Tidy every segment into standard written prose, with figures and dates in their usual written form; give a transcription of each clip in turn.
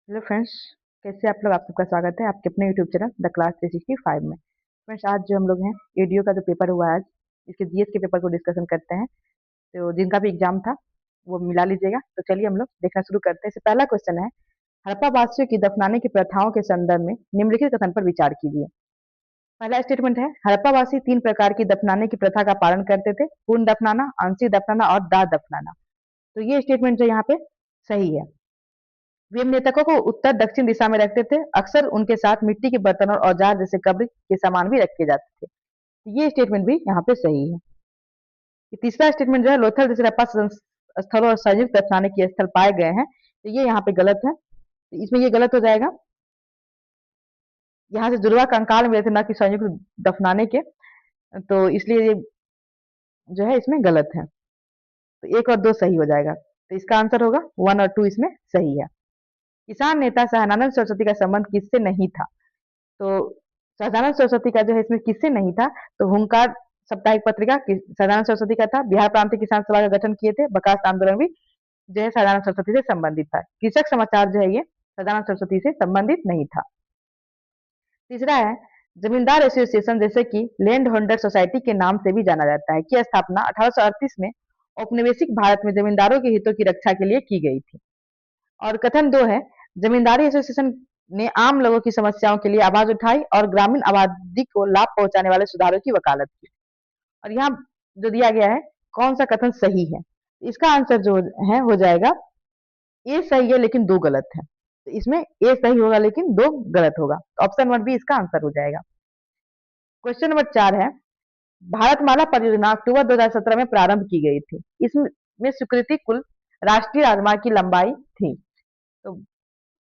Hello friends, कैसे आप लोग। आप सबका स्वागत है आपके अपने यूट्यूब चैनल द क्लास 365 में। फ्रेंड्स, आज जो हम लोग हैं एडीओ का जो पेपर हुआ है आज, इसके जीएस के पेपर को डिस्कशन करते हैं। तो जिनका भी एग्जाम था वो मिला लीजिएगा। तो चलिए हम लोग देखना शुरू करते हैं। इससे पहला क्वेश्चन है, हड़प्पा वासियों की दफनाने की प्रथाओं के संदर्भ में निम्नलिखित कथन पर विचार कीजिए। पहला स्टेटमेंट है, हड़प्पा वासी 3 प्रकार की दफनाने की प्रथा का पालन करते थे: पूर्ण दफनाना, आंशिक दफनाना और दाह दफनाना। तो ये स्टेटमेंट जो यहाँ पे सही है। वे मृतकों को उत्तर दक्षिण दिशा में रखते थे। अक्सर उनके साथ मिट्टी के बर्तन और औजार जैसे कब्र के सामान भी रखे जाते थे। ये स्टेटमेंट भी यहाँ पे सही है। तीसरा स्टेटमेंट जो है, लोथल जैसे रप्पा स्थलों और संयुक्त दफनाने के स्थल पाए गए हैं, तो ये यहाँ पे गलत है। तो इसमें ये गलत हो जाएगा। यहाँ से जुड़वा कंकाल मिले थे, ना कि संयुक्त दफनाने के। तो इसलिए ये जो है इसमें गलत है। तो 1 और 2 सही हो जाएगा। तो इसका आंसर होगा 1 और 2 इसमें सही है। किसान नेता सहजानंद सरस्वती का संबंध किससे नहीं था? तो सहजानंद सरस्वती का जो है इसमें किससे नहीं था? तो हुंकार साप्ताहिक पत्रिका सहजानंद सरस्वती का था। बिहार प्रांतीय किसान सभा का गठन किए थे। बर्खास्त आंदोलन भी जो है सहजानंद सरस्वती से संबंधित था। कृषक समाचार जो है ये सहजानंद सरस्वती से संबंधित नहीं था। तीसरा है, जमींदार एसोसिएशन जैसे कि लैंड होल्डर सोसाइटी के नाम से भी जाना जाता है, की स्थापना 1838 में औपनिवेशिक भारत में जमींदारों के हितों की रक्षा के लिए की गई थी। और कथन 2 है, जमींदारी एसोसिएशन ने आम लोगों की समस्याओं के लिए आवाज उठाई और ग्रामीण आबादी को लाभ पहुंचाने वाले सुधारों की वकालत की। और यहाँ जो दिया गया है, कौन सा कथन सही है? इसका आंसर जो है हो जाएगा, ए सही है लेकिन 2 गलत है। तो इसमें ए सही होगा लेकिन 2 गलत होगा। तो ऑप्शन नंबर बी इसका आंसर हो जाएगा। क्वेश्चन नंबर 4 है, भारतमाला परियोजना अक्टूबर 2017 में प्रारंभ की गई थी। इसमें स्वीकृति कुल राष्ट्रीय राजमार्ग की लंबाई थी। तो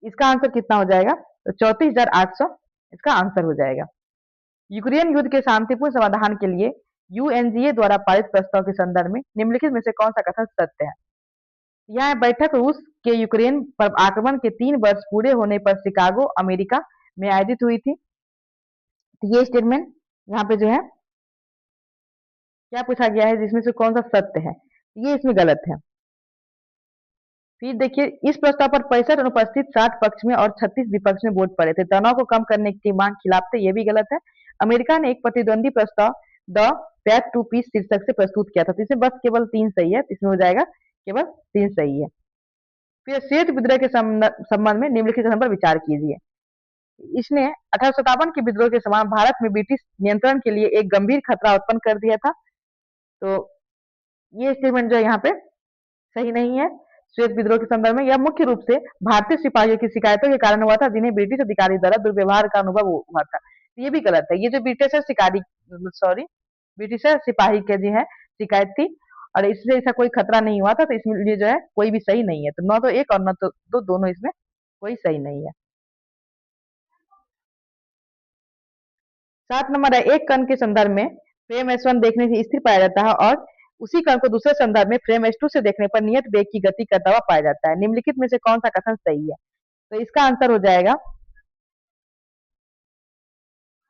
इसका आंसर कितना हो जाएगा? तो 34,800 इसका आंसर हो जाएगा। यूक्रेन युद्ध के शांतिपूर्ण समाधान के लिए यूएनजीए द्वारा पारित प्रस्ताव के संदर्भ में निम्नलिखित में से कौन सा कथन सत्य है? यह बैठक रूस के यूक्रेन पर आक्रमण के 3 वर्ष पूरे होने पर शिकागो, अमेरिका में आयोजित हुई थी। तो ये स्टेटमेंट यहाँ पे जो है क्या पूछा गया है, जिसमें से कौन सा सत्य है? ये इसमें गलत है। फिर देखिए, इस प्रस्ताव पर 65 अनुपस्थित, 60 पक्ष में और 36 विपक्ष में वोट पड़े थे। तनाव को कम करने की मांग खिलाफ थे, ये भी गलत है। अमेरिका ने एक प्रतिद्वंदी प्रस्ताव द पैथ टू पीस शीर्षक से प्रस्तुत किया था। तो इसमें बस केवल 3 सही है। इसमें हो जाएगा केवल 3 सही है। फिर श्वेत विद्रोह के संबंध में निम्नलिखित कथन पर विचार कीजिए। इसने 1857 के विद्रोह के समान भारत में ब्रिटिश नियंत्रण के लिए एक गंभीर खतरा उत्पन्न कर दिया था। तो ये स्टेटमेंट जो है यहाँ पे सही नहीं है। श्वेत विद्रोह के संदर्भ में यह मुख्य रूप से भारतीय सिपाहियों की शिकायतों के कारण हुआ था, जिन्हें ब्रिटिश अधिकारी द्वारा दुर्व्यवहार का अनुभव हुआ था। ये भी गलत है। ये जो ब्रिटिशर सिपाही के जो है शिकायत थी, और इससे ऐसा कोई खतरा नहीं हुआ था। तो इसमें लिए जो है कोई भी सही नहीं है। तो न तो 1 और न तो 2, दोनों इसमें कोई सही नहीं है। 7 नंबर है, एक कण के संदर्भ में फ्रेम S1 देखने से स्थिर पाया जाता है और उसी कण को दूसरे संदर्भ में फ्रेम S2 से देखने पर नियत वेग की गति करता हुआ पाया जाता है। निम्नलिखित में से कौन सा कथन सही है? तो इसका आंसर हो जाएगा,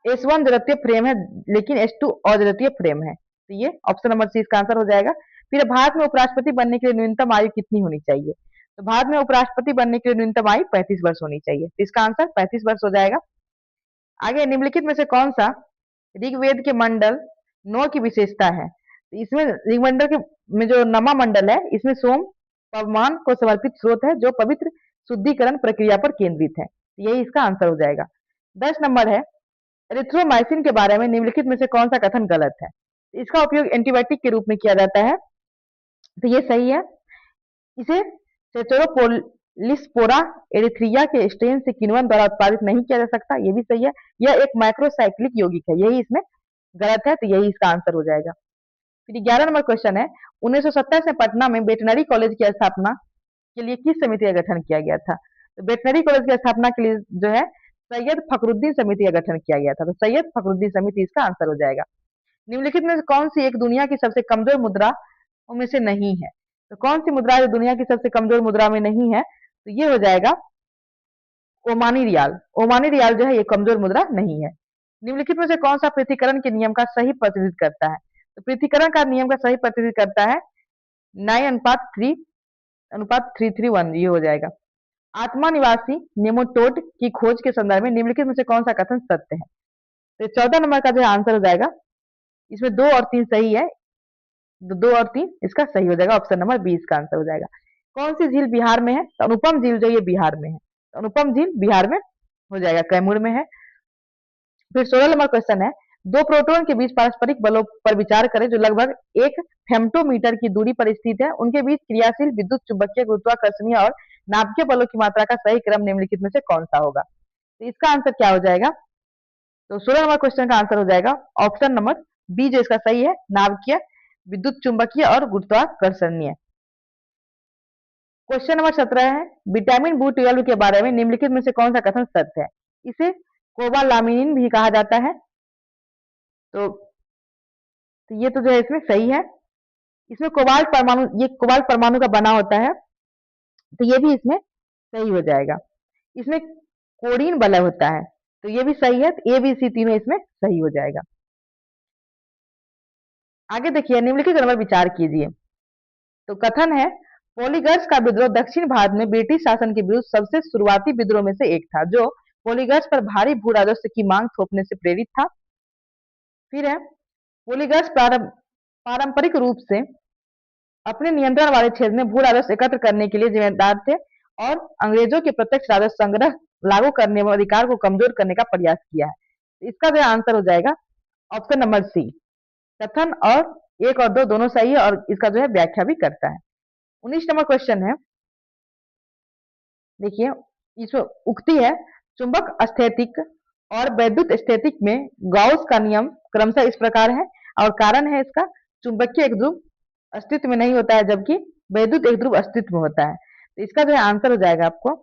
S1 जड़त्वीय फ्रेम है लेकिन S2 अजड़त्वीय फ्रेम है। तो ये ऑप्शन नंबर सी इसका आंसर हो जाएगा। फिर भारत में उपराष्ट्रपति बनने के लिए न्यूनतम आयु कितनी होनी चाहिए? तो भारत में उपराष्ट्रपति बनने के लिए न्यूनतम आयु 35 वर्ष होनी चाहिए। तो इसका आंसर 35 वर्ष हो जाएगा। आगे, निम्नलिखित में से कौन सा ऋग्वेद के मंडल 9 की विशेषता है? तो इसमें ऋग्मंडल के में जो नमा मंडल है, इसमें सोम पवमान को समर्पित स्रोत है, जो पवित्र शुद्धिकरण प्रक्रिया पर केंद्रित है। यही इसका आंसर हो जाएगा। 10 नंबर है, एरिथ्रोमाइसिन के बारे में निम्नलिखित में से कौन सा कथन गलत है? इसका उपयोग एंटीबायोटिक के रूप में किया जाता है। तो ये सही है। इसे सेचुरोपोलिस्पोरा एरिथ्रिया के स्ट्रेन से किण्वन द्वारा उत्पादित नहीं किया जा सकता। ये भी सही है। यह एक माइक्रोसाइक्लिक यौगिक है। यही इसमें गलत है। तो यही इसका आंसर हो जाएगा। फिर 11 नंबर क्वेश्चन है, 1927 में पटना में वेटनरी कॉलेज की स्थापना के लिए किस समिति का गठन किया गया था? तो वेटनरी कॉलेज की स्थापना के लिए जो है सैयद फखरुद्दीन समिति का गठन किया गया था। तो सैयद फखरुद्दीन समिति इसका आंसर हो जाएगा। निम्नलिखित में से कौन सी एक दुनिया की सबसे कमजोर मुद्रा में से नहीं है? तो कौन सी मुद्रा जो दुनिया की सबसे कमजोर मुद्रा में नहीं है? तो ये हो जाएगा ओमानी रियाल। ओमानी रियाल जो है ये कमजोर मुद्रा नहीं है। निम्नलिखित में से कौन सा पृथ्वीकरण के नियम का सही प्रतिनिधित्व करता है? तो पृथ्वीकरण का नियम का सही प्रतिनिधित्व करता है 9:3:3:1। ये हो जाएगा। आत्मा निवासी नेमाटोड की खोज के संदर्भ में निम्नलिखित में से कौन सा कथन सत्य है? तो 14 नंबर का जो आंसर हो जाएगा, इसमें 2 और 3 सही है, 2 और 3 इसका सही हो जाएगा, ऑप्शन नंबर बी इसका आंसर हो जाएगा। कौन सी झील बिहार में है? तो अनुपम झील जो ये बिहार में है, तो अनुपम झील बिहार में हो जाएगा, कैमूर में है। फिर 16 नंबर क्वेश्चन है, दो प्रोटॉन के बीच पारस्परिक बलों पर विचार करें जो लगभग 1 फेम्टोमीटर की दूरी पर स्थित है, उनके बीच क्रियाशील विद्युत चुंबकीय गुरुत्वाकर्षणीय और नाभिकीय बलों की मात्रा का सही क्रम निम्नलिखित में से कौन सा होगा? तो इसका आंसर क्या हो जाएगा? तो 16 नंबर क्वेश्चन का आंसर हो जाएगा ऑप्शन नंबर बी जो इसका सही है, नाभिकीय विद्युत चुंबकीय और गुरुत्वाकर्षणीय। क्वेश्चन नंबर 17 है, विटामिन बी12 के बारे में निम्नलिखित में से कौन सा कथन सत्य है? इसे कोबालामिन भी कहा जाता है। तो ये तो जो है इसमें सही है। इसमें कोबाल्ट परमाणु, ये कोबाल्ट परमाणु का बना होता है, तो ये भी इसमें सही हो जाएगा। इसमें कोडीन बलय होता है, तो ये भी सही है, तो ए बी सी तीनों इसमें सही हो जाएगा। आगे देखिए, निम्नलिखित पर विचार कीजिए। तो कथन है, पोलीगर्स का विद्रोह दक्षिण भारत में ब्रिटिश शासन के विरुद्ध सबसे शुरुआती विद्रोह में से एक था, जो पोलीगर्स पर भारी भू राजस्व की मांग थोपने से प्रेरित था। फिर है, पोलीगर्स पारंपरिक रूप से अपने नियंत्रण वाले क्षेत्र में भू राजस्व एकत्र करने के लिए जिम्मेदार थे और अंग्रेजों के प्रत्यक्ष राजस्व संग्रह लागू करने व अधिकार को कमजोर करने का प्रयास किया है। इसका जो आंसर हो जाएगा ऑप्शन नंबर सी। कथन और 1 और 2 दोनों सही है और इसका जो है व्याख्या भी करता है। 19 नंबर क्वेश्चन है, देखिए इसमें उक्ति है, चुंबक स्थैतिक और वैद्युत स्थैतिक में गॉस का नियम क्रमशः इस प्रकार है, और कारण है इसका, चुंबकीय एक ध्रुव अस्तित्व में नहीं होता है जबकि वैद्युत एक ध्रुव अस्तित्व में होता है। तो इसका जो है आंसर हो जाएगा आपको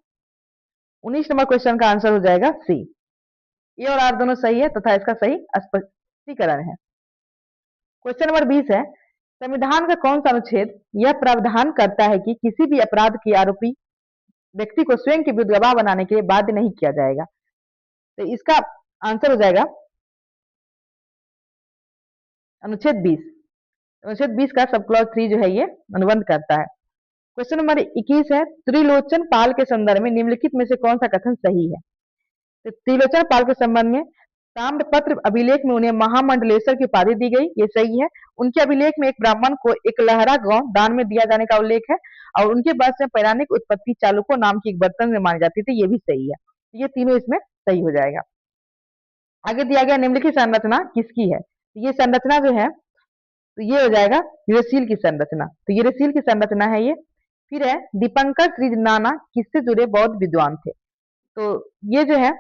19 नंबर क्वेश्चन का आंसर हो जाएगा सी। ए और आर दोनों सही है तथा इसका सही स्पष्टीकरण है। क्वेश्चन नंबर 20 है, संविधान का कौन सा अनुच्छेद यह प्रावधान करता है कि किसी भी अपराध के आरोपी व्यक्ति को स्वयं के विरुद्ध गवाह बनाने के लिए बाध्य नहीं किया जाएगा? तो इसका आंसर हो जाएगा अनुच्छेद 20। अनुच्छेद 20 का सब क्लॉज 3 जो है ये अनुबंध करता है। क्वेश्चन नंबर 21 है, त्रिलोचन पाल के संदर्भ में निम्नलिखित में से कौन सा कथन सही है? तो त्रिलोचन पाल के संबंध में ताम्रपत्र अभिलेख में उन्हें महामंडलेश्वर की उपाधि दी गई, ये सही है। उनके अभिलेख में एक ब्राह्मण को एक लहरा गांव दान में दिया जाने का उल्लेख है और उनके बाद से पौराणिक उत्पत्ति चालुक्य नाम की एक बर्तन में मानी जाती थी, ये भी सही है। ये तीनों इसमें सही हो जाएगा। आगे दिया गया निम्नलिखित संरचना किसकी है? ये संरचना जो है, तो ये हो जाएगा यूरेसील की संरचना, तो यूरेसील की संरचना है ये। फिर है, दीपंकर श्रीनाना किससे जुड़े बौद्ध विद्वान थे? तो ये जो है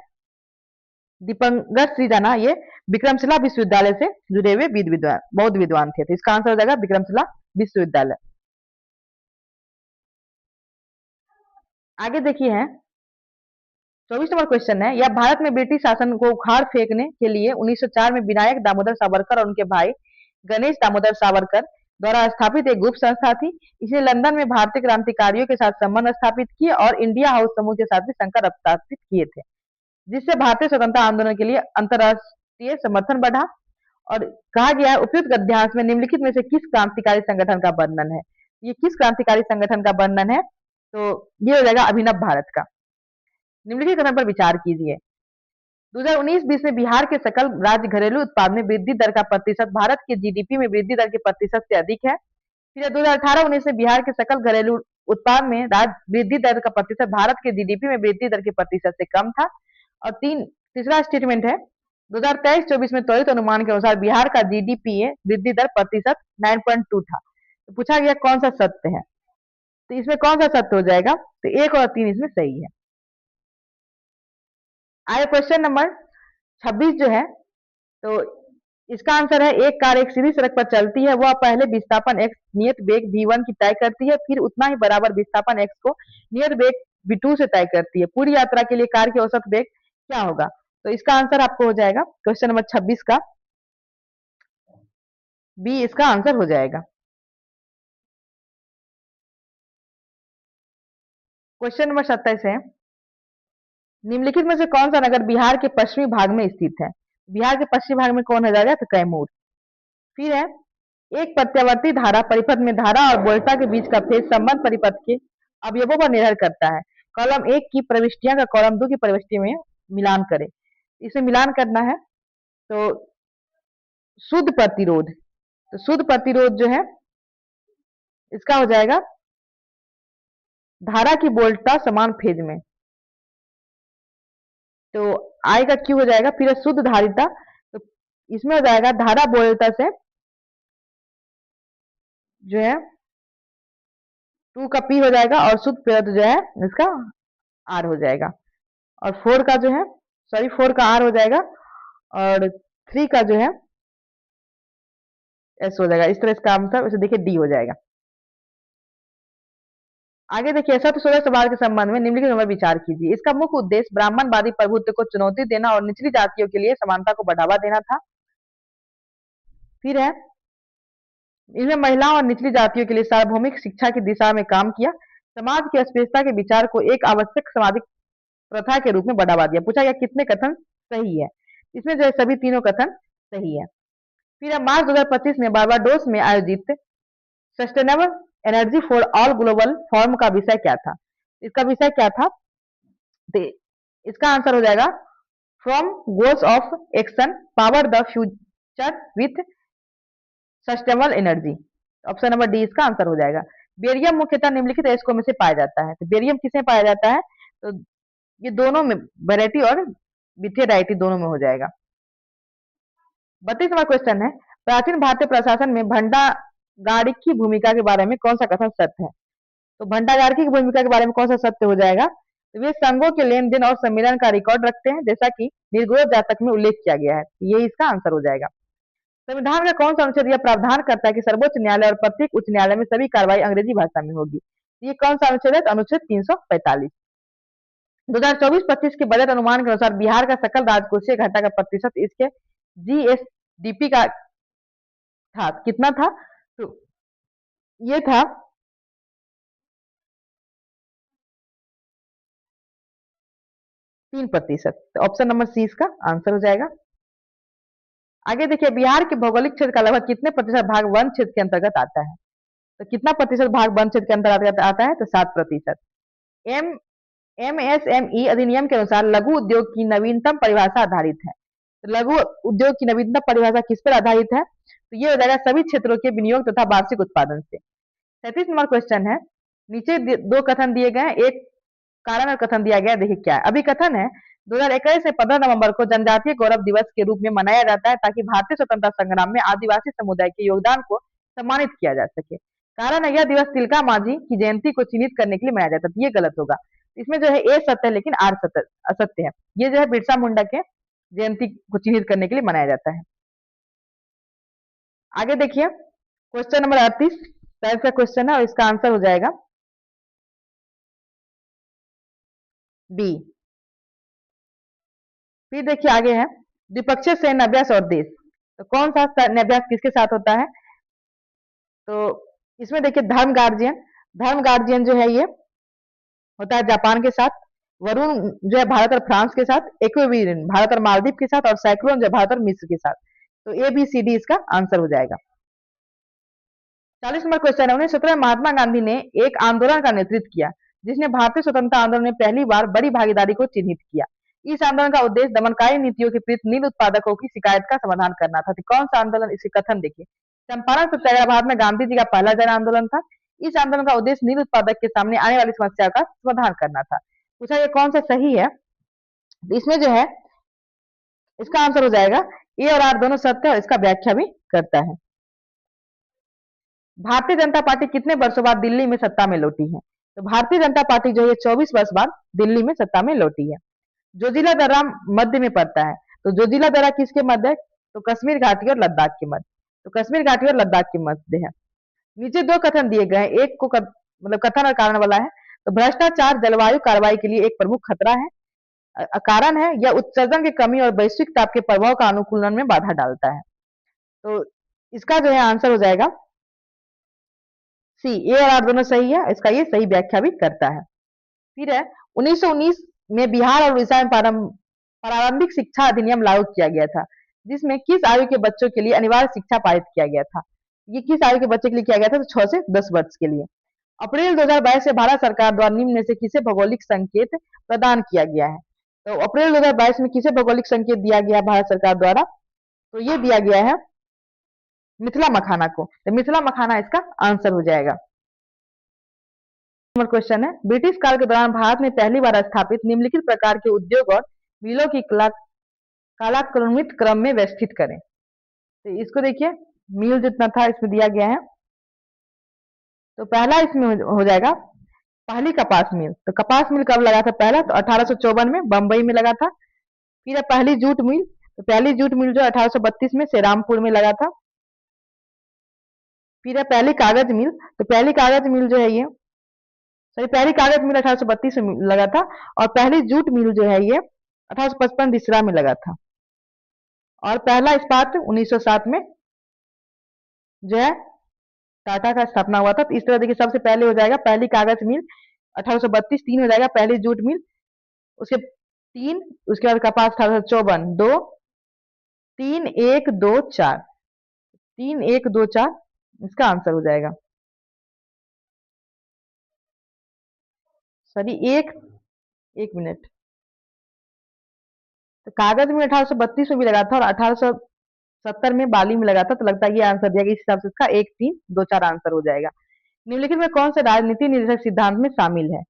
दीपंकर श्रीनाना ये विक्रमशिला विश्वविद्यालय से जुड़े हुए बौद्ध विद्वान थे, तो इसका आंसर हो जाएगा विक्रमशिला विश्वविद्यालय। आगे देखिए है 24 नंबर क्वेश्चन है, यह भारत में ब्रिटिश शासन को उखाड़ फेंकने के लिए 1904 में विनायक दामोदर सावरकर और उनके भाई गणेश दामोदर सावरकर द्वारा स्थापित एक गुप्त संस्था थी। इसने लंदन में भारतीय क्रांतिकारियों के साथ संबंध स्थापित किए और इंडिया हाउस समूह के साथ भी संपर्क स्थापित किए थे, जिससे भारतीय स्वतंत्रता आंदोलन के लिए अंतरराष्ट्रीय समर्थन बढ़ा। और कहा गया है, उपयुक्त गद्यांश में निम्नलिखित में से किस क्रांतिकारी संगठन का वर्णन है? ये किस क्रांतिकारी संगठन का वर्णन है? तो ये हो जाएगा अभिनव भारत का। निम्नलिखित कथन पर विचार कीजिए। 2019-20 में बिहार के सकल राज्य घरेलू उत्पाद में वृद्धि दर का प्रतिशत भारत के जीडीपी में वृद्धि दर के प्रतिशत से अधिक है। फिर 2018-19 में बिहार के सकल घरेलू उत्पाद में वृद्धि दर का प्रतिशत भारत के जीडीपी में वृद्धि दर के प्रतिशत से कम था। और तीसरा स्टेटमेंट है, 2023-24 में त्वरित अनुमान के अनुसार बिहार का जीडीपी वृद्धि दर प्रतिशत 9.2 था। तो पूछा गया कौन सा सत्य है? तो इसमें कौन सा सत्य हो जाएगा? तो 1 और 3 इसमें सही है। आगे क्वेश्चन नंबर 26 जो है, तो इसका आंसर है, एक कार एक सीधी सड़क पर चलती है, वह पहले विस्थापन x नियत वेग v1 की तय करती है, फिर उतना ही बराबर विस्थापन x को नियत वेग v2 से तय करती है। पूरी यात्रा के लिए कार की औसत वेग क्या होगा? तो इसका आंसर आपको हो जाएगा क्वेश्चन नंबर 26 का बी इसका आंसर हो जाएगा। क्वेश्चन नंबर 27 है, निम्नलिखित में से कौन सा नगर बिहार के पश्चिमी भाग में स्थित है? बिहार के पश्चिमी भाग में कौन हो जाएगा? तो कैमूर। फिर है, एक प्रत्यावर्ती धारा परिपथ में धारा और वोल्टा के बीच का फेज संबंध परिपथ के अवयवों पर निर्भर करता है। कॉलम 1 की प्रविष्टियां का कॉलम 2 की प्रविष्टि में मिलान करें। इसे मिलान करना है तो शुद्ध प्रतिरोध, तो शुद्ध प्रतिरोध जो है इसका हो जाएगा धारा की वोल्टता समान फेज में, तो आई का क्यू हो जाएगा, फिर शुद्ध धारिता, तो इसमें हो जाएगा धारा वोल्टता से जो है 2 का पी हो जाएगा और शुद्ध प्रतिरोध जो है इसका आर हो जाएगा, और 4 का जो है सॉरी 4 का आर हो जाएगा और 3 का जो है एस हो जाएगा। इस तरह इसका आंसर वैसे देखिए डी हो जाएगा। आगे देखिए सत्य शोधक सवाल के संबंध में निम्नलिखित पर विचार कीजिए। इसका मुख्य उद्देश्य ब्राह्मणवादी प्रभुत्व को चुनौती देना और निचली जातियों के लिए समानता को बढ़ावा देना था। फिर है इसमें महिलाओं और निचली जातियों के लिए सार्वभौमिक शिक्षा की दिशा में काम किया, समाज की अस्पृश्यता के विचार को एक आवश्यक सामाजिक प्रथा के रूप में बढ़ावा दिया। पूछा गया कितने कथन सही है, इसमें जो है सभी तीनों कथन सही है। फिर है मार्च 2025 में बारबाडोस में आयोजित sustainable energy for all global forum का विषय क्या था? इसका विषय क्या था? तो इसका आंसर हो जाएगा from goals of action power the future with sustainable energy. Option number D इसका आंसर हो जाएगा। बेरियम मुख्यतः निम्नलिखित अयस्कों में से पाया जाता है, तो बेरियम किसमें पाया जाता है? तो ये दोनों में, वैरायटी और विथियोडाइटी दोनों में हो जाएगा। 32वां क्वेश्चन है प्राचीन भारतीय प्रशासन में भंडागारिक की भूमिका के बारे में कौन सा कथन सत्य है? तो भंडागारिकी की भूमिका के बारे में कौन सा सत्य हो जाएगा? तो वे संघों के लेन देन और सम्मेलन का रिकॉर्ड रखते हैं, जैसा कि निर्गोद जातक में उल्लेख किया गया है। ये इसका आंसर हो जाएगा। संविधान का कौन सा अनुच्छेद यह प्रावधान करता है कि सर्वोच्च न्यायालय और प्रत्येक उच्च न्यायालय में सभी कार्रवाई अंग्रेजी भाषा में होगी? ये कौन सा अनुच्छेद है? तो अनुच्छेद 345। 2024-25 के बजट अनुमान के अनुसार बिहार का सकल राजकोषीय घाटा का प्रतिशत इसके जीएसडीपी का था, कितना था? तो ये था 3%। तो ऑप्शन नंबर सी इसका आंसर हो जाएगा। आगे देखिए बिहार के भौगोलिक क्षेत्र का लगभग कितने प्रतिशत भाग वन क्षेत्र के अंतर्गत आता है? तो कितना प्रतिशत भाग वन क्षेत्र के अंतर्गत आता है? तो 7%। एम एमएसएमई अधिनियम के अनुसार लघु उद्योग की नवीनतम परिभाषा आधारित है, तो लघु उद्योग की नवीनतम परिभाषा किस पर आधारित है? तो ये हो जाएगा सभी क्षेत्रों के विनियोग तथा वार्षिक उत्पादन से। 37 नंबर क्वेश्चन है नीचे दो कथन दिए गए, एक कारण और कथन दिया गया, देखिए क्या है। अभी कथन है 2021 से 15 नवंबर को जनजातीय गौरव दिवस के रूप में मनाया जाता है ताकि भारतीय स्वतंत्रता संग्राम में आदिवासी समुदाय के योगदान को सम्मानित किया जा सके। कारण है यह दिवस तिलका मांझी की जयंती को चिन्हित करने के लिए मनाया जाता है। ये गलत होगा, इसमें जो है ए सत्य है लेकिन आर सत्य असत्य है। ये जो है बिरसा मुंडा के जयंती को चिन्हित करने के लिए मनाया जाता है। आगे देखिए क्वेश्चन नंबर 38 साइंस का क्वेश्चन है और इसका आंसर हो जाएगा बी। फिर देखिए आगे है द्विपक्षीय सैन्य अभ्यास और देश, तो कौन सा सैन्य अभ्यास किसके साथ होता है? तो इसमें देखिए धर्म गार्जियन जो है ये होता है जापान के साथ, वरुण जो है भारत और फ्रांस के साथ, एक्वेरिन भारत और मालदीव के साथ, और साइक्लोन जो है भारत और मिस्र के साथ। तो ए बी सी डी इसका आंसर हो जाएगा। 40 नंबर क्वेश्चन है 1917 में महात्मा गांधी ने एक आंदोलन का नेतृत्व किया जिसने भारतीय स्वतंत्रता आंदोलन में पहली बार बड़ी भागीदारी को चिन्हित किया। इस आंदोलन का उद्देश्य दमनकारी नीतियों के प्रति नील उत्पादकों की शिकायत का समाधान करना था। तो कौन सा आंदोलन? इसके कथन देखिए चंपारण सत्याग्रह भारत में गांधी जी का पहला जन आंदोलन था। इस आंदोलन का उद्देश्य नील उत्पादक के सामने आने वाली समस्या का समाधान करना था। पूछा ये कौन सा सही है? तो इसमें जो है इसका आंसर हो जाएगा ए और आर दोनों सत्य है और इसका व्याख्या भी करता है। भारतीय जनता पार्टी कितने वर्षों बाद दिल्ली में सत्ता में लौटी है? तो भारतीय जनता पार्टी जो है 24 वर्ष बाद दिल्ली में सत्ता में लौटी है। जोजिला दर्रा मध्य में पड़ता है, तो जोजिला दर्रा किसके मध्य है? तो कश्मीर घाटी और लद्दाख के मध्य, तो कश्मीर घाटी और लद्दाख के मध्य है। नीचे दो कथन दिए गए हैं, एक को मतलब कथन और कारण वाला है। तो भ्रष्टाचार जलवायु कार्रवाई के लिए एक प्रमुख खतरा है। कारण है यह उत्सर्जन की कमी और वैश्विक ताप के प्रभाव का अनुकूलन में बाधा डालता है। तो इसका जो है आंसर हो जाएगा सी। ए और आर दोनों सही है, इसका ये सही व्याख्या भी करता है। फिर है 1919 में बिहार और उड़ीसा में प्रारंभिक शिक्षा अधिनियम लागू किया गया था जिसमें किस आयु के बच्चों के लिए अनिवार्य शिक्षा पारित किया गया था? ये किस आयु के बच्चे के लिए किया गया था? तो 6 से 10 वर्ष के लिए। अप्रैल 2022 से भारत सरकार द्वारा निम्न में से किसे भौगोलिक संकेत प्रदान किया गया है? तो अप्रैल 2022 में किसे भौगोलिक संकेत दिया गया भारत सरकार द्वारा? तो ये दिया गया है मिथिला मखाना को। तो मिथिला मखाना इसका आंसर हो जाएगा। नंबर क्वेश्चन है, ब्रिटिश काल के दौरान भारत में पहली बार स्थापित निम्नलिखित प्रकार के उद्योग और मिलों की कालाक्रमित क्रम में व्यवस्थित करें। तो इसको देखिए, मिल जितना था इसमें दिया गया है। तो पहला इसमें हो जाएगा पहली कपास मिल। तो कपास मिल कब लगा था पहला? तो 1854 में बंबई में लगा था। फिर है पहली जूट मिल। तो पहली जूट मिल जो 1832 में श्रीरामपुर में लगा था। फिर है पहली कागज मिल। तो पहली कागज मिल जो है ये, सॉरी, पहली कागज मिल 1832 में लगा था। और पहली जूट मिल जो है ये 1855 रिसरा में लगा था। और पहला इस्पात 1907 में जो है टाटा का स्थापना हुआ था। तो इस तरह देखिए, सबसे पहले हो जाएगा पहली कागज मिल 1832, 3 हो जाएगा पहली जूट मिल, उसके 3, उसके बाद कपास 1854, 2, 3, 1, 2, 4, 3, 1, 2, 4 इसका आंसर हो जाएगा। सॉरी, एक मिनट। तो कागज में 1832 में भी लगा था और 1870 में बाली में लगा था। तो लगता है ये आंसर दिया गया, इस हिसाब से इसका 1, 3, 2, 4 आंसर हो जाएगा। निम्नलिखित में कौन से राजनीति निर्देशक सिद्धांत में शामिल है?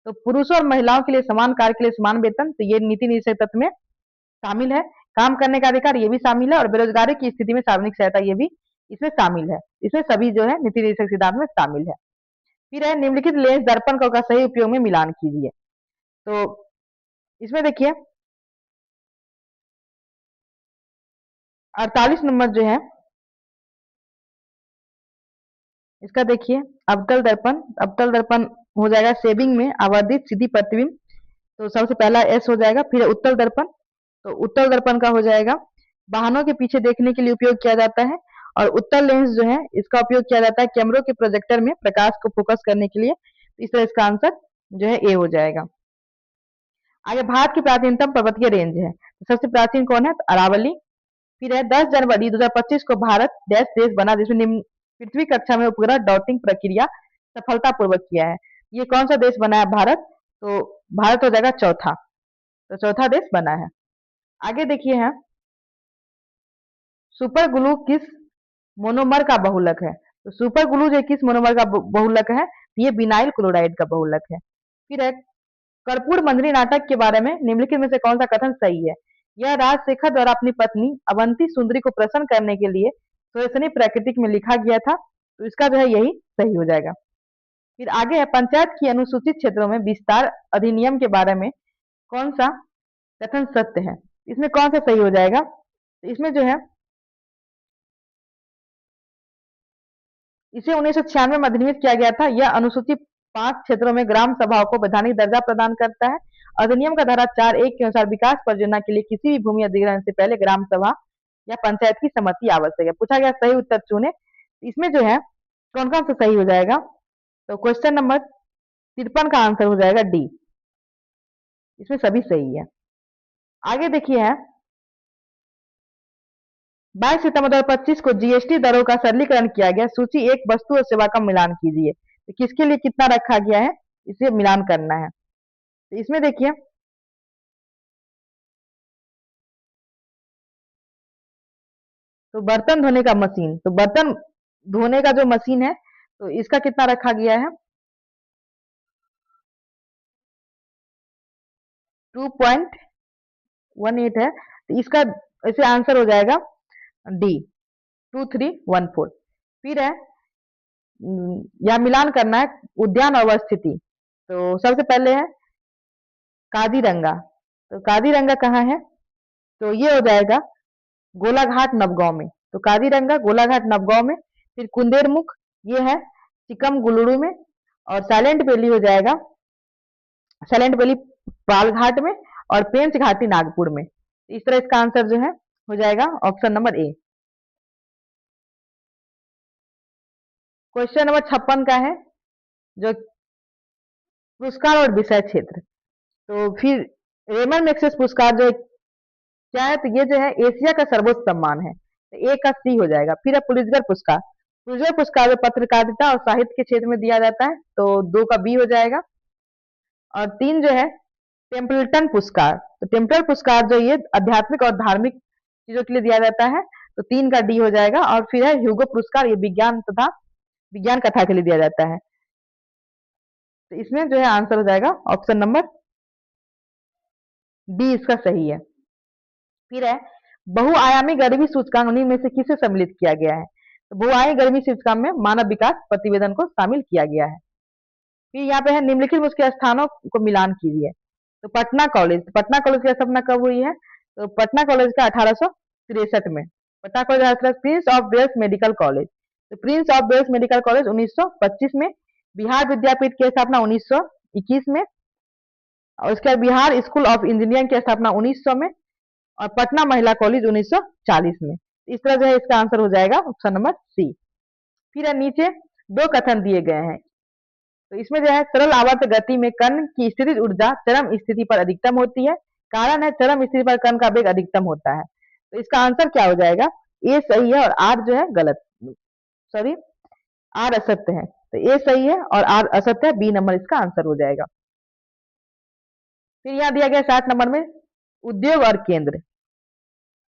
तो पुरुषों और महिलाओं के लिए समान कार्य के लिए समान वेतन, तो ये नीति निर्देशक तत्व में शामिल है। काम करने का अधिकार, ये भी शामिल है। और बेरोजगारी की स्थिति में सार्वजनिक सहायता, ये भी इसमें शामिल है। इसमें सभी जो है नीति निर्देशक सिद्धांत में शामिल है। फिर है निम्नलिखित लेंस दर्पण का सही उपयोग में मिलान कीजिए। तो इसमें देखिए 48 नंबर जो है इसका देखिए, अवतल दर्पण। अवतल दर्पण हो जाएगा सेविंग में आवर्धित सीधी प्रतिबिंब। तो सबसे पहला एस हो जाएगा। फिर उत्तल दर्पण। तो उत्तल दर्पण का हो जाएगा वाहनों के पीछे देखने के लिए उपयोग किया जाता है। और उत्तल लेंस जो है इसका उपयोग किया जाता है कैमरों के प्रोजेक्टर में प्रकाश को फोकस करने के लिए। इस तरह इसका आंसर जो है ए हो जाएगा। आगे भारत की प्राचीनतम पर्वतीय रेंज है। तो सबसे प्राचीन कौन है? तो अरावली। फिर है 10 जनवरी 2025 को भारत देश बना जिसमें निम्न पृथ्वी कक्षा में उपग्रह डॉटिंग प्रक्रिया सफलतापूर्वक किया है। ये कौन सा देश बना है? भारत। तो भारत हो जाएगा चौथा। तो चौथा देश बना है। आगे देखिए है, सुपर ग्लू किस मोनोमर का बहुलक है? तो सुपर ग्लू जो किस मोनोमर का बहुलक है? ये विनाइल क्लोराइड का बहुलक है। फिर है कर्पूर मंजरी नाटक के बारे में निम्नलिखित में से कौन सा कथन सही है? यह राजशेखर द्वारा अपनी पत्नी अवंती सुंदरी को प्रसन्न करने के लिए सोयसनी प्राकृतिक में लिखा गया था। तो इसका जो है यही सही हो जाएगा। फिर आगे है पंचायत की अनुसूचित क्षेत्रों में विस्तार अधिनियम के बारे में कौन सा कथन सत्य है? इसमें कौन सा सही हो जाएगा? तो इसमें जो है इसे 1996 में अधिनियमित किया गया था। यह अनुसूचित 5 क्षेत्रों में ग्राम सभाओं को वैधानिक दर्जा प्रदान करता है। अधिनियम का धारा 4(1) के अनुसार विकास परियोजना के लिए किसी भी भूमि अधिग्रहण से पहले ग्राम सभा या पंचायत की सम्मति आवश्यक है। पूछा गया सही उत्तर चुने। इसमें जो है कौन कौन सा सही हो जाएगा? तो क्वेश्चन नंबर 53 का आंसर हो जाएगा डी। इसमें सभी सही है। आगे देखिए है 22 सितंबर 2025 को जीएसटी दरों का सरलीकरण किया गया। सूची 1 वस्तु और सेवा का मिलान कीजिए। तो किसके लिए कितना रखा गया है, इसे मिलान करना है। तो इसमें देखिए तो बर्तन धोने का मशीन, तो बर्तन धोने का जो मशीन है तो इसका कितना रखा गया है? 2.18 है। तो इसका ऐसे आंसर हो जाएगा डी, 2314। फिर है या मिलान करना है उद्यान अवस्थिति। तो सबसे पहले है काजीरंगा। तो काजीरंगा कहाँ है? तो ये हो जाएगा गोलाघाट नवगांव में। तो काजीरंगा गोलाघाट नवगांव में। फिर कुंदेरमुख ये है चिकमगलुरु में। और साइलेंट वैली हो जाएगा साइलेंट वैली पालघाट में। और पेंच घाटी नागपुर में। इस तरह इसका आंसर जो है हो जाएगा option number A. Question number 56 का है जो पुरस्कार और विषय क्षेत्र। तो फिर रेमन मैग्सेसे पुरस्कार जो क्या है? तो ये जो है एशिया का सर्वोच्च सम्मान है। तो ए का सी हो जाएगा। फिर है पुलित्जर पुरस्कार। पुलिस पुरस्कार जो पत्रकारिता और साहित्य के क्षेत्र में दिया जाता है, तो 2 का बी हो जाएगा। और 3 जो है टेम्पल्टन पुरस्कार, तो टेम्पल पुरस्कार जो ये आध्यात्मिक और धार्मिक चीजों के लिए दिया जाता है, तो 3 का डी हो जाएगा। और फिर है ह्यूगो पुरस्कार, ये विज्ञान तथा विज्ञान कथा के लिए दिया जाता है। तो इसमें जो है आंसर हो जाएगा ऑप्शन नंबर डी इसका सही है। फिर है बहुआयामी गरीबी सूचकांक निम्न में से किसे सम्मिलित किया गया है? तो बहुआयामी गरीबी सूचकांक में मानव विकास प्रतिवेदन को शामिल किया गया है। फिर यहाँ पे है निम्नलिखित में उसके स्थानों को मिलान कीजिए। तो पटना कॉलेज, तो पटना कॉलेज की स्थापना कब हुई है? तो पटना कॉलेज का 1863 में। Patna College Prince of Wales Medical College, तो Prince of Wales Medical College 1925 में। बिहार विद्यापीठ की स्थापना 1921 में। और उसके बाद बिहार स्कूल ऑफ इंजीनियरिंग की स्थापना 1900 में। और पटना महिला कॉलेज 1940 में। इस तरह जो है इसका आंसर हो जाएगा ऑप्शन नंबर सी। फिर नीचे 2 कथन दिए गए हैं, तो इसमें जो है सरल आवर्त गति में कण की स्थितिज ऊर्जा चरम स्थिति पर अधिकतम होती है। कारण है चरम स्थिति पर कण का वेग अधिकतम होता है। तो इसका आंसर क्या हो जाएगा? ए सही है और आर जो है गलत, सॉरी आर असत्य है। तो ए सही है और आर असत्य है, बी नंबर इसका आंसर हो जाएगा। फिर यहाँ दिया गया 60 नंबर में उद्योग और केंद्र,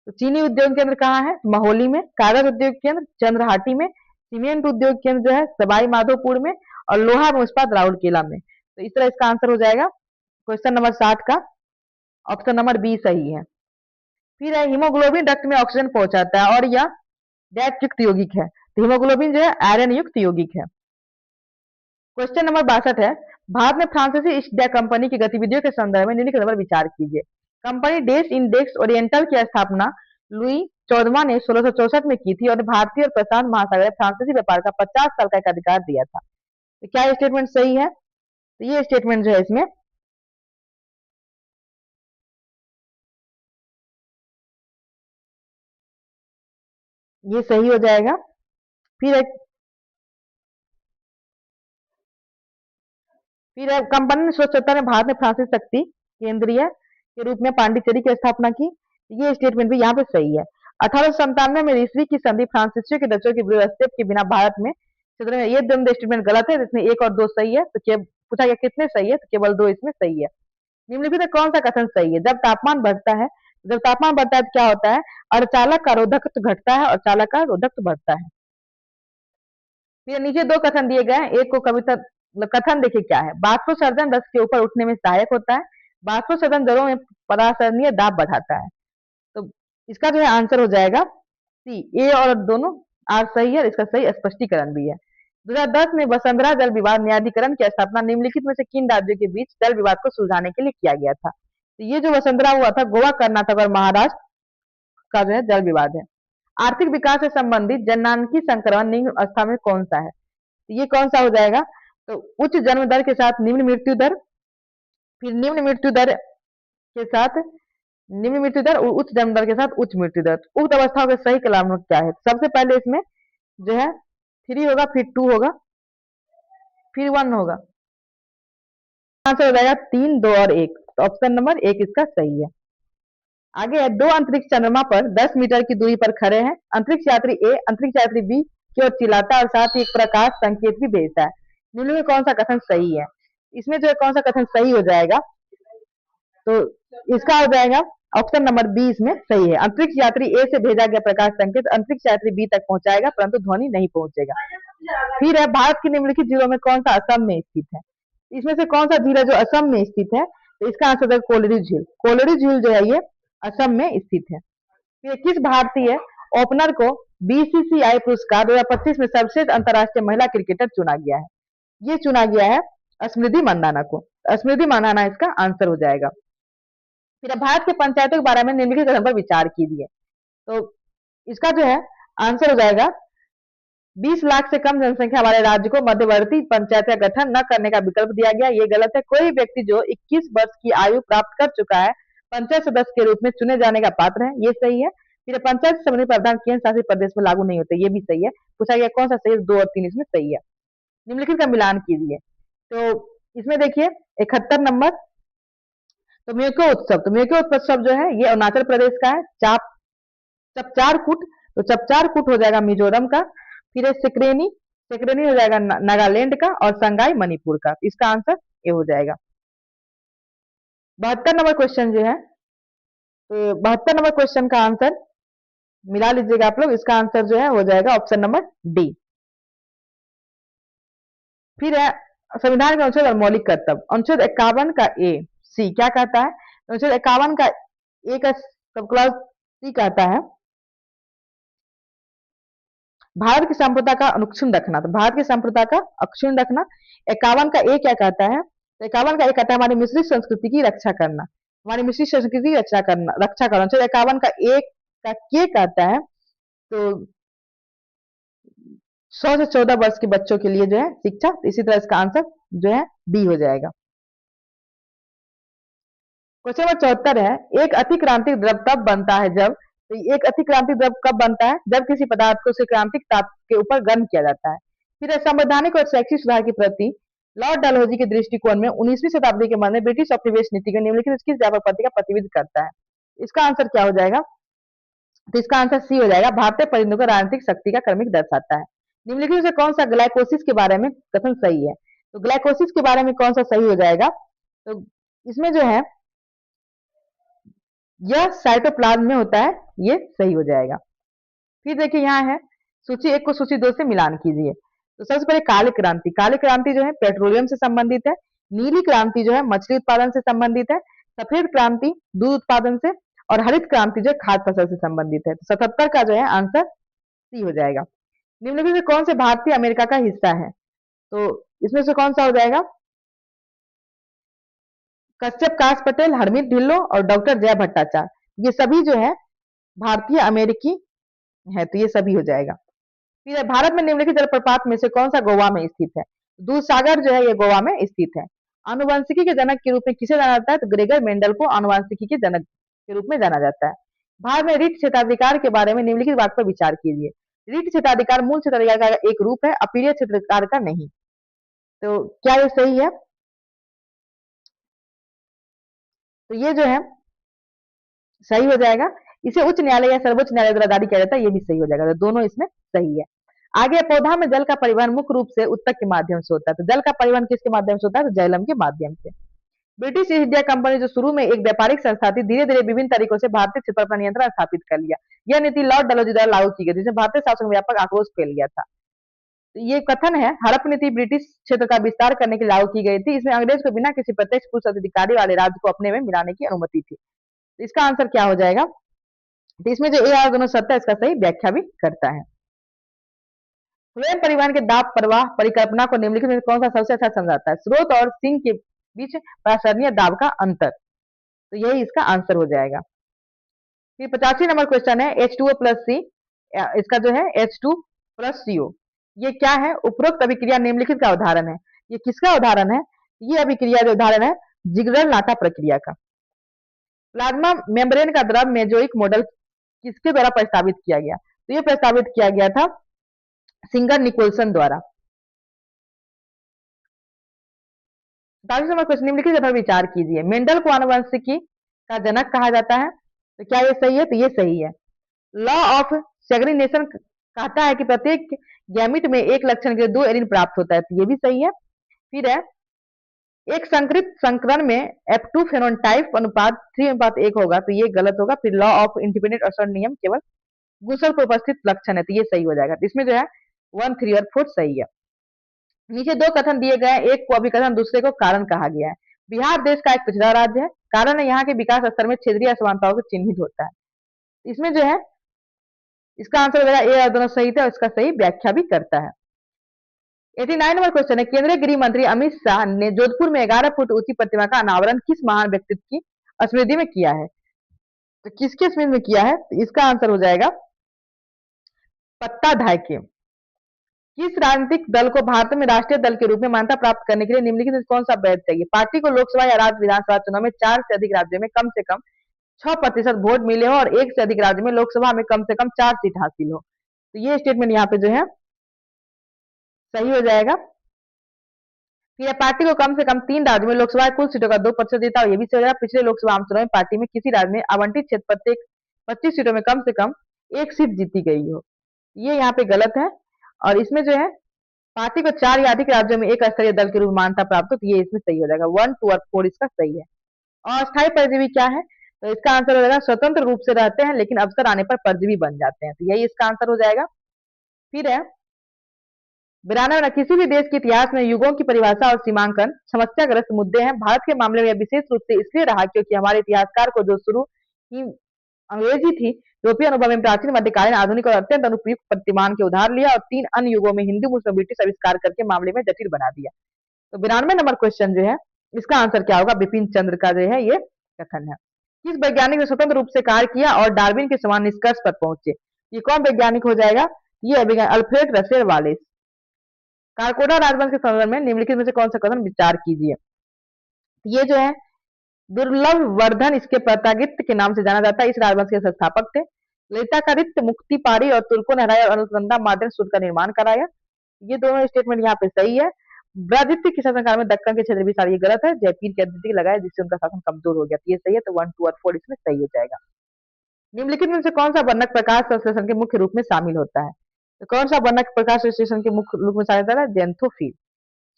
तो चीनी उद्योग केंद्र कहाँ है? महौली में। कागज उद्योग केंद्र चंद्रहाटी में। सीमेंट उद्योग केंद्र जो है सवाई माधोपुर में। और लोहा इस्पात राउरकेला में। तो इस तरह इसका आंसर हो जाएगा क्वेश्चन नंबर 60 का ऑप्शन नंबर बी सही है। फिर है हीमोग्लोबिन रक्त में ऑक्सीजन पहुंचाता है और यह डैश युक्त यौगिक है। तो हीमोग्लोबिन जो है आयरन युक्त यौगिक है। क्वेश्चन नंबर 62 है भारत में फ्रांसीसी ईस्ट इंडिया कंपनी की गतिविधियों के संदर्भ में निम्नलिखित पर विचार कीजिए। कंपनी डेस इंडेक्स ओरिएंटल की स्थापना लुई 14वां ने 1664 में की थी और भारतीय और प्रशांत महासागर में फ्रांसीसी व्यापार का 50 साल का एक अधिकार दिया था। तो क्या ये स्टेटमेंट सही है? तो ये स्टेटमेंट जो है इसमें ये सही हो जाएगा। फिर एक फिर कंपनी ने 1670 में भारत में फ्रांसीसी शक्ति केंद्रीय के रूप में पांडिचेरी की स्थापना की। ये स्टेटमेंट भी यहाँ पे सही है। 1897 में ईस्वी की संधि फ्रांसीसियों के डचों के विरुद्ध हस्तक्षेप के बिना भारत में क्षेत्र में, ये दोनों स्टेटमेंट गलत है, इसमें 1 और 2 सही है। तो पूछा गया कितने सही है, तो केवल 2 इसमें सही है। निम्नलिखित में कौन सा कथन सही है? जब तापमान बढ़ता है तो क्या होता है? अर्धचालक का रोधकत्व घटता है और चालक का रोधकत्व बढ़ता है। फिर नीचे 2 कथन दिए गए हैं, एक को कविता कथन देखिए क्या है। बाष्पोत्सर्जन रस के ऊपर उठने में सहायक होता है। बाष्पोत्सर्जन जड़ों में परासरणीय दाब बढ़ाता है। तो इसका जो है आंसर हो जाएगा सी। ए और दोनों आर सही है, इसका सही स्पष्टीकरण भी है। 2010 में वसुंधरा जल विवाद न्यायाधिकरण की स्थापना निम्नलिखित में से किन राज्यों के बीच जल विवाद को सुलझाने के लिए किया गया था? तो ये जो वसुंधरा हुआ था गोवा, कर्नाटक और महाराष्ट्र का जो है जल विवाद है। आर्थिक विकास से संबंधित जननांकी संक्रमण निम्न अवस्था में कौन सा है? तो ये कौन सा हो जाएगा? तो उच्च जन्म दर के साथ निम्न मृत्यु दर, फिर निम्न मृत्यु दर के साथ निम्न मृत्यु दर और उच्च जन्म दर के साथ उच्च मृत्यु दर। उक्त अवस्थाओं के सही क्लामक क्या है? सबसे पहले इसमें जो है 3 होगा, फिर 2 होगा, फिर 1 होगा। आंसर हो जाएगा 3, 2 और 1। तो ऑप्शन नंबर 1 इसका सही है। आगे है 2 अंतरिक्ष चंद्रमा पर 10 मीटर की दूरी पर खड़े हैं। अंतरिक्ष यात्री ए अंतरिक्ष यात्री बी की ओर चिल्लाता है और साथ ही एक प्रकाश संकेत भी भेजता है। निम्न में कौन सा कथन सही है? इसमें जो है कौन सा कथन सही हो जाएगा? तो इसका हो जाएगा ऑप्शन नंबर बी इसमें सही है। अंतरिक्ष यात्री ए से भेजा गया प्रकाश संकेत अंतरिक्ष यात्री बी तक पहुंचाएगा परंतु ध्वनि नहीं पहुंचेगा। फिर है भारत की निम्नलिखित झीलों में कौन सा असम में स्थित है? इसमें से कौन सा झील है जो असम में स्थित है? तो इसका आंसर है कोलरी झील। कोलरी झील जो है ये असम में स्थित है। फिर किस भारतीय ओपनर को बीसीसीआई पुरस्कार 2025 में सर्वश्रेष्ठ अंतर्राष्ट्रीय महिला क्रिकेटर चुना गया है? ये चुना गया है स्मृति मंदाना को। स्मृति मंदाना इसका आंसर हो जाएगा। फिर भारत के पंचायतों के बारे में निम्नलिखित कथन पर विचार कीजिए। तो इसका जो है आंसर हो जाएगा 20 लाख से कम जनसंख्या वाले राज्य को मध्यवर्ती पंचायत का गठन न करने का विकल्प दिया गया। ये गलत है। कोई व्यक्ति जो 21 वर्ष की आयु प्राप्त कर चुका है पंचायत सदस्य के रूप में चुने जाने का पात्र है, ये सही है। फिर पंचायत संबंधी प्रावधान केंद्र शासित प्रदेश में लागू नहीं होते, ये भी सही है। पूछा गया कौन सा सही है? 2 और 3 इसमें सही है। निम्नलिखित का मिलान कीजिए। तो इसमें देखिए 71 नंबर, तो म्योको उत्सव, तो म्योको उत्सव जो है ये अरुणाचल प्रदेश का है। चपचार कूट, तो चपचार कूट हो जाएगा मिजोरम का। फिर है सिकरेनी, सिकरेनी हो जाएगा नागालैंड का, और संगाई मणिपुर का। इसका आंसर ये हो जाएगा। 72 नंबर क्वेश्चन जो है, तो 72 नंबर क्वेश्चन का आंसर मिला लीजिएगा आप लोग। इसका आंसर जो है हो जाएगा ऑप्शन नंबर डी। फिर है संविधान के अनुच्छेद और मौलिक कर्तव्य। अनुच्छेद 51 का ए सी क्या कहता है? अनुच्छेद 51 का ए का सब क्लॉज सी कहता है भारत की संप्रभुता का अनुक्षुण रखना। तो भारत की संप्रभुता का अक्षुण रखना। 51 का ए क्या कहता है? तो 51 का ए कहता है हमारी मिश्रित संस्कृति की रक्षा करना, हमारी मिश्रित संस्कृति की रक्षा करना। चलो 51 का ए का के कहता है तो 100 से 14 वर्ष के बच्चों के लिए जो है शिक्षा। तो इसी तरह इसका आंसर जो है बी हो जाएगा। क्वेश्चन नंबर 74 है, एक अतिक्रांतिक द्रव तब बनता है जब, तो एक अतिक्रांतिक द्रव कब बनता है? जब किसी पदार्थ को उसे क्रांतिक ताप के ऊपर गर्म किया जाता है। फिर है संवैधानिक और शैक्षिक सुधार के प्रति लॉर्ड डलहौजी के दृष्टिकोण में 19वीं शताब्दी के मध्य में ब्रिटिश उपनिवेश नीति के निम्नलिखित किस व्यापक पद्धति का प्रतिनिधित्व करता है? इसका आंसर क्या हो जाएगा? तो इसका आंसर सी हो जाएगा, भारतीय परिंदों को राजनीतिक शक्ति का क्रमिक दर्शाता है। निम्नलिखित से कौन सा ग्लाइकोसिस के बारे में कथन सही है? तो ग्लाइकोसिस के बारे में कौन सा सही हो जाएगा? तो इसमें जो है यह साइटोप्लाज्म में होता है, ये सही हो जाएगा। फिर देखिए यहाँ है सूची 1 को सूची 2 से मिलान कीजिए। तो सबसे पहले काली क्रांति, काली क्रांति जो है पेट्रोलियम से संबंधित है। नीली क्रांति जो है मछली उत्पादन से संबंधित है। सफेद क्रांति दूध उत्पादन से, और हरित क्रांति जो है खाद्य फसल से संबंधित है। तो 77 का जो है आंसर सी हो जाएगा। निम्नलिखित में कौन से भारतीय अमेरिका का हिस्सा है? तो इसमें से कौन सा हो जाएगा? कश्यप काश पटेल, हरमीत ढिल्लो और डॉक्टर जय भट्टाचार्य, ये सभी जो है भारतीय अमेरिकी है, तो ये सभी हो जाएगा। फिर भारत में निम्नलिखित जलप्रपात में से कौन सा गोवा में स्थित है? दूध सागर जो है ये गोवा में स्थित है। आनुवंशिकी के जनक के रूप में किसे जाना जाता है? तो ग्रेगर मेंडल को आनुवंशिकी के जनक के रूप में जाना जाता है। भारत में रीट क्षेत्राधिकार के बारे में निम्नलिखित बात पर विचार कीजिए। रीट क्षेत्राधिकार मूल क्षेत्राधिकार का एक रूप है, अपीलीय क्षेत्राधिकार का नहीं। तो क्या ये सही है? तो ये जो है सही हो जाएगा। इसे उच्च न्यायालय या सर्वोच्च न्यायालय द्वारा जारी किया जाता है, ये भी सही हो जाएगा। तो दोनों इसमें सही है। आगे पौधा में जल का परिवहन मुख्य रूप से उत्तक के माध्यम से होता है। तो जल का परिवहन किसके माध्यम से होता है? तो जैलम के माध्यम से। ब्रिटिश ईस्ट इंडिया कंपनी जो शुरू में एक व्यापारिक संस्था थी, धीरे धीरे विभिन्न तरीकों से भारतीय क्षेत्र पर नियंत्रण स्थापित कर लिया। यह नीति लॉर्ड डलहौजी द्वारा लागू की गई थी, जिसमें भारतीय शासन में व्यापक आक्रोश फैल गया था। तो ये कथन है, हड़प नीति ब्रिटिश क्षेत्र का विस्तार करने के लिए लागू की गई थी। इसमें अंग्रेज को बिना किसी प्रत्यक्ष पुरुष अधिकारी वाले राज्य को अपने में मिलाने की अनुमति थी। तो इसका आंसर क्या हो जाएगा? तो इसमें जो ए आर दोनों सत्य है, इसका सही व्याख्या भी करता है। स्वयं परिवहन के दाब प्रवाह परिकल्पना को निम्नलिखित में कौन सा सबसे अच्छा समझाता है? स्रोत और सिंक के बीच प्रासरणीय दाब का अंतर। तो यही इसका आंसर हो जाएगा। फिर 85 नंबर क्वेश्चन है H2O प्लस सी, इसका जो है H2 प्लस CO, ये क्या है? उपरोक्त अभिक्रिया निम्नलिखित का उदाहरण है। ये किसका उदाहरण है? ये अभिक्रिया जो उदाहरण है जिग्लर नाटा प्रक्रिया का। प्लाज्मा मेम्ब्रेन का द्रव मेजोइक मॉडल किसके द्वारा प्रस्तावित किया गया? तो ये प्रस्तावित किया गया था सिंगर निकोलसन द्वारा। 27 नंबर क्वेश्चन निम्नलिखित पर विचार कीजिए। मेंडल को आनुवंशिकी का जनक कहा जाता है, तो क्या ये सही है? तो ये सही है। लॉ ऑफ सेग्रीगेशन कहता है कि प्रत्येक गैमिट में एक लक्षण के 2 एलील प्राप्त होता है, तो ये भी सही है। फिर है एक संकरित संकरण में F2 फेनोटाइप अनुपात 3:1 होगा, तो ये गलत होगा। फिर लॉ ऑफ इंडिपेंडेंट असर्ट नियम केवल गुणसूत्र पर उपस्थित लक्षण है, तो ये सही हो जाएगा। तो इसमें जो है 1, 3 और 4 सही है। नीचे 2 कथन दिए गए हैं, एक को अभिकथन, दूसरे को कारण कहा गया है। बिहार देश का एक पिछड़ा राज्य है, कारण यहाँ के विकास स्तर में क्षेत्रीय असमानताओं को चिन्हित होता है। इसमें जो है इसका आंसर हो जाएगा ए और दोनों सही थे, और इसका सही व्याख्या भी करता है। 89 नंबर क्वेश्चन है, केंद्रीय गृह मंत्री अमित शाह ने जोधपुर में 11 फुट ऊंची प्रतिमा का अनावरण किस महान व्यक्तित्व की स्मृति में किया है? तो किसके स्मृति में किया है? तो इसका आंसर हो जाएगा पत्ता धाय के। किस राजनीतिक दल को भारत में राष्ट्रीय दल के रूप में मान्यता प्राप्त करने के लिए निम्नलिखित में कौन सा वैध चाहिए? पार्टी को लोकसभा या राज्य विधानसभा चुनाव में 4 से अधिक राज्यों में कम से कम 6% वोट मिले हो, और 1 से अधिक राज्य में लोकसभा में कम से कम 4 सीट हासिल हो। तो ये स्टेटमेंट यहाँ पे जो है सही हो जाएगा। फिर पार्टी को कम से कम 3 राज्यों में लोकसभा कुल सीटों का 2% देता है, ये भी सही हो जाएगा। पिछले लोकसभा आम चुनाव में पार्टी में किसी राज्य में आवंटित क्षेत्र प्रत्येक 25 सीटों में कम से कम 1 सीट जीती गई हो, ये यहाँ पे गलत है। और इसमें जो है पार्टी को 4 या अधिक राज्यों में एक स्तरीय दल के रूप में मान्यता प्राप्त हो, तो ये इसमें सही हो जाएगा। 1, 2 और 4 इसका सही है। अस्थायी परजीवी क्या है? तो इसका आंसर हो जाएगा स्वतंत्र रूप से रहते हैं लेकिन अवसर आने पर परजीवी बन जाते हैं, तो यही इसका आंसर हो जाएगा। फिर है 92 किसी भी देश के इतिहास में युगों की परिभाषा और सीमांकन समस्याग्रस्त मुद्दे हैं। भारत के मामले में यह विशेष रूप से इसलिए रहा क्योंकि हमारे इतिहासकार को जो शुरू की अंग्रेजी थी, यूरोपीय अनुभव में प्राचीन, मध्यकालीन, आधुनिक और अत्यंत अनुपयुक्त प्रतिमान के उधार लिया और 3 अन्य युगों में हिंदू, मुस्लिम, ब्रिटिश आविष्कार करके मामले में जटिल बना दिया। तो 92 नंबर क्वेश्चन जो है इसका आंसर क्या होगा? बिपिन चंद्र का जो है ये कथन है। किस वैज्ञानिक ने स्वतंत्र रूप से कार्य किया और डार्विन के समान निष्कर्ष पर पहुंचे? ये कौन वैज्ञानिक हो जाएगा? ये है वैज्ञानिक अल्फ्रेड रसेल वालेस। कारकोटा राजवंश के संदर्भ में निम्नलिखित में से कौन सा कथन विचार कीजिए? ये जो है दुर्लभ वर्धन इसके प्रतागित्य के नाम से जाना जाता है। इस राजवंश के संस्थापक थे। ललिताकादित्य मुक्ति पारी और तुर्कों ने हराया और अनुसंधा माध्यम सूत्र का निर्माण कराया। ये दोनों स्टेटमेंट यहाँ पे सही है। ब्रहदित्य के शासनकाल में दक्कन के क्षेत्र भी सारे ये गलत है। जयपीर के अद्वितीय लगाया जिससे उनका शासन कमजोर हो गया, तो ये सही है। तो 1, 2 और 4 इसमें सही हो जाएगा। निम्नलिखित में से कौन सा वर्णक प्रकाश संश्लेषण के मुख्य रूप में शामिल होता है? तो कौन सा वर्णक प्रकाश संश्लेषण के मुख्य रूप में शामिल होता है? जेंथोफिल।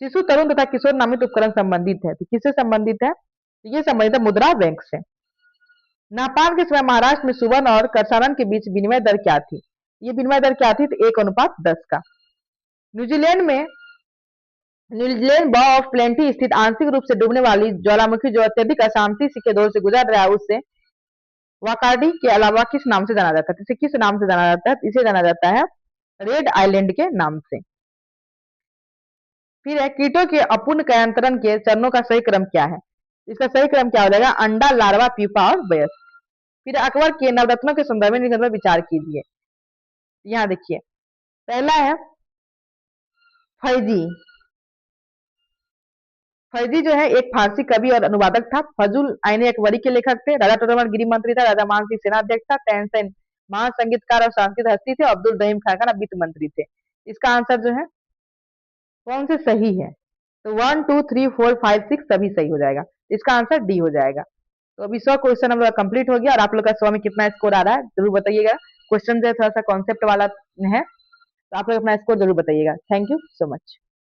शिशु, तरुण तथा किशोर नामित उपकरण संबंधित है, तो किससे संबंधित है? तो ये संबंधित है मुद्रा बैंक से। नापाक के समय महाराष्ट्र में सुवर्ण और करसानन के बीच विनिमय दर क्या थी? ये विनिमय दर क्या थी? तो 1:10 का। न्यूजीलैंड में न्यूजीलैंड बॉ ऑफ प्लेंटी स्थित आंशिक रूप से डूबने वाली ज्वालामुखी जो अत्यधिक अशांति के दौर से गुजर रहा है उससे वाकार्डी के अलावा किस नाम से जाना जाता है? इसे किस नाम से जाना जाता है? इसे जाना जाता है रेड आइलैंड के नाम से। फिर है कीटों के अपूर्ण कयांतरण के चरणों का सही क्रम क्या है? इसका सही क्रम क्या हो जाएगा? अंडा, लार्वा, प्यूपा और वयस्क। फिर अकबर के नवरत्नों के संदर्भ में निबंध पर विचार कीजिए। यहाँ देखिए, पहला है फैजी। फैजी जो है एक फारसी कवि और अनुवादक था। फजुल आईने अकबरी के लेखक थे। राजा टोडरमल गृह मंत्री था। राजा मान सिंह सेनाध्यक्ष था। तैनसेन महान संगीतकार और सांस्कृतिक हस्ती थे। अब्दुल रहीम खान का वित्त मंत्री थे। इसका आंसर जो है कौन से सही है? तो 1, 2, 3, 4, 5, 6 सभी सही हो जाएगा। इसका आंसर डी हो जाएगा। तो अभी 100 क्वेश्चन हम लोग कंप्लीट हो गया और आप लोग का 100 में कितना स्कोर आ रहा है जरूर बताइएगा। क्वेश्चन जो है थोड़ा सा कॉन्सेप्ट वाला है, तो आप लोग अपना स्कोर जरूर बताइएगा। Thank you so much.